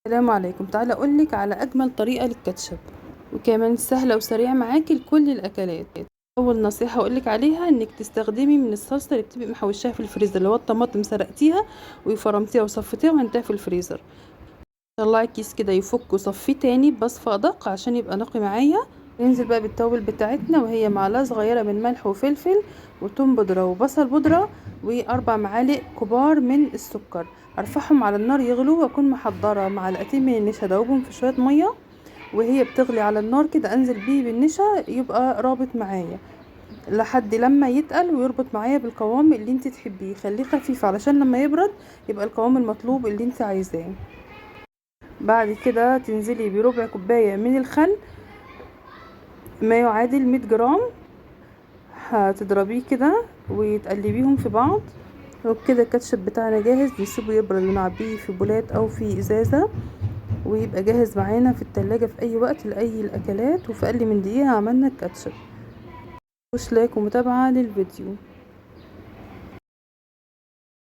السلام عليكم. تعالى اقولك على اجمل طريقة للكاتشب، وكمان سهلة وسريعة معاكي لكل الاكلات. اول نصيحة اقولك عليها انك تستخدمي من الصلصة اللي بتبقي محوشاها في الفريزر، اللي هو الطماطم سلقتيها وفرمتيها وصفتيها وهنتها في الفريزر. طلعي الكيس كده يفك وصفيه تاني بصفى ادق عشان يبقى نقي معايا. ننزل بقى بالتوابل بتاعتنا، وهي معلقة صغيرة من ملح وفلفل وتوم بودرة وبصل بودرة واربع معالق كبار من السكر. ارفعهم على النار يغلوا، واكون محضرة معلقتين من النشا ادوبهم في شوية مية، وهي بتغلي على النار كده انزل بيه بالنشا يبقى رابط معايا لحد لما يتقل ويربط معايا بالقوام اللي انت تحبيه. خليه خفيف علشان لما يبرد يبقى القوام المطلوب اللي انت عايزاه. بعد كده تنزلي بربع كوباية من الخل، ما يعادل 100 جرام. هتضربيه كده وتقلبيهم في بعض، وبكده الكاتشب بتاعنا جاهز. نسيبه يبرد ونعبيه في بولات او في ازازة، ويبقى جاهز معانا في التلاجة في اي وقت لاي الاكلات. وفي اقل من دقيقة عملنا الكاتشب. وش لايك ومتابعة للفيديو.